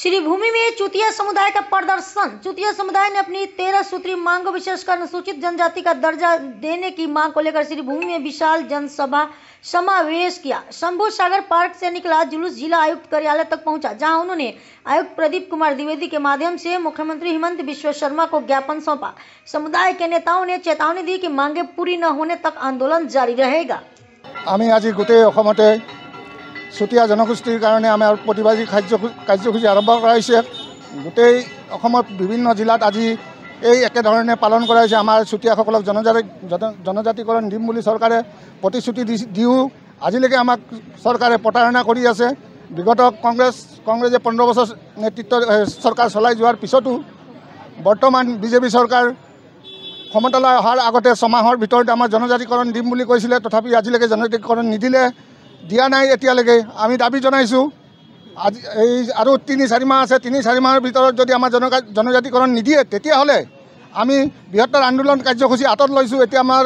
श्रीभूमि में चुतिया समुदाय का प्रदर्शन। चुतिया समुदाय ने अपनी 13 सूत्री मांग, विशेषकर अनुसूचित जनजाति का दर्जा देने की मांग को लेकर श्रीभूमि में विशाल जनसभा समावेश किया। शंभू सागर पार्क से निकला जुलूस जिला आयुक्त कार्यालय तक पहुंचा, जहां उन्होंने आयुक्त प्रदीप कुमार द्विवेदी के माध्यम से मुख्यमंत्री हेमंत बिश्व शर्मा को ज्ञापन सौंपा। समुदाय के नेताओं ने चेतावनी दी कि मांगे पूरी न होने तक आंदोलन जारी रहेगा। আমি আজি গোটেই অসমতে চুতীয়া জনগোষ্ঠীৰ কাৰণে আমাৰ প্ৰতিবাদী কাৰ্যসূচী আৰম্ভ কৰা হৈছে। গোটেই অসমত বিভিন্ন জিলাত আজি এই একেধৰণে পালন কৰা হৈছে। আমাৰ চুতীয়াসকলক জনজাতিকৰণ দিম বুলি চৰকাৰে প্ৰতিশ্ৰুতি দিও আজিলৈকে আমাক চৰকাৰে প্ৰতাৰণা কৰি আছে। বিগত কংগ্ৰেছে 15 বছৰ নেতৃত্ব চৰকাৰ চলাই যোৱাৰ পিছতো বৰ্তমান বিজেপি চৰকাৰ ক্ষমতালৈ অহাৰ আগতে 6 মাহৰ ভিতৰত আমাৰ জনজাতিকৰণ দিম বুলি কৈছিলে, তথাপি আজিলৈকে জনজাতিকৰণ নিদিলে, দিয়া নাই। এতিয়ালৈকে আমি দাবী জনাইছোঁ আজি এই আৰু 3-4 মাহ আছে, 3-4 মাহৰ ভিতৰত যদি আমাৰ জনজাতিকৰণ নিদিয়ে তেতিয়াহ'লে আমি বৃহত্তৰ আন্দোলন কাৰ্যসূচী হাতত লৈছোঁ। এতিয়া আমাৰ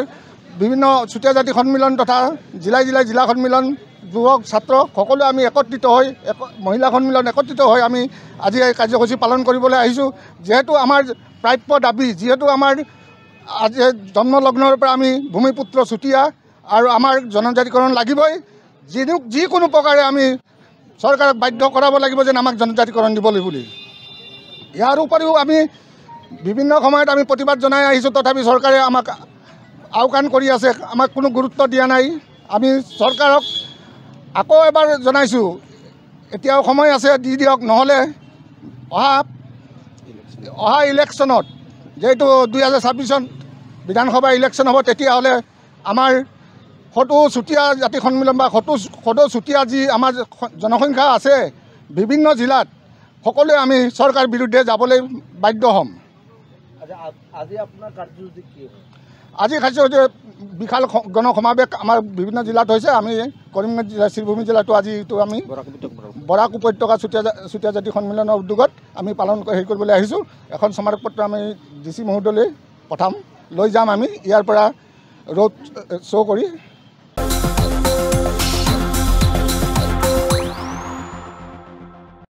বিভিন্ন চুতীয়া জাতি সন্মিলন তথা জিলা সন্মিলন, যুৱক ছাত্ৰ সকলো আমি একত্ৰিত হৈ মহিলা সন্মিলন একত্ৰিত হৈ আমি আজি এই কাৰ্যসূচী পালন কৰিবলৈ আহিছোঁ। যিহেতু আমাৰ প্ৰাপ্য দাবী, যিহেতু আমাৰ আজি জন্মলগ্নৰ পৰা আমি ভূমিপুত্ৰ চুতীয়া আৰু আমাৰ জনজাতিকৰণ লাগিবই। যিকোনো প্ৰকাৰে আমি চৰকাৰক বাধ্য কৰাব লাগিব যে আমাক জনজাতিকৰণ দিবলৈ বুলি। ইয়াৰ উপৰিও আমি বিভিন্ন সময়ত আমি প্ৰতিবাদ জনাই আহিছোঁ, তথাপি চৰকাৰে আমাক আওকাণ কৰি আছে, আমাক কোনো গুৰুত্ব দিয়া নাই। আমি চৰকাৰক আকৌ এবাৰ জনাইছোঁ, এতিয়াও সময় আছে, দি দিয়ক, নহ'লে অহা ইলেকশ্যনত, যিহেতু 2026 চন বিধানসভা ইলেকশ্যন হ'ব, তেতিয়াহ'লে আমাৰ সদৌ চুতীয়া জাতি সন্মিলন বা সদৌ চুতীয়া যি আমাৰ জনসংখ্যা আছে বিভিন্ন জিলাত, সকলোৱে আমি চৰকাৰ বিৰুদ্ধে যাবলৈ বাধ্য হ'ম। আজি আপোনাৰ কাৰ্যসূচী কি? আজি কাৰ্যসূচী বিশাল গণসমাৱেশ আমাৰ বিভিন্ন জিলাত হৈছে। আমি কৰিমগঞ্জ জিলা, শ্ৰীভূমি জিলাতো আজিটো আমি বৰাক উপত্যকা চুতীয়া জাতি সন্মিলনৰ উদ্যোগত আমি পালন কৰিবলৈ আহিছোঁ। এখন স্মাৰকপত্ৰ আমি DC মহোদয়লৈ পঠাম, লৈ যাম। আমি ইয়াৰ পৰা ৰোড শ্ব' কৰি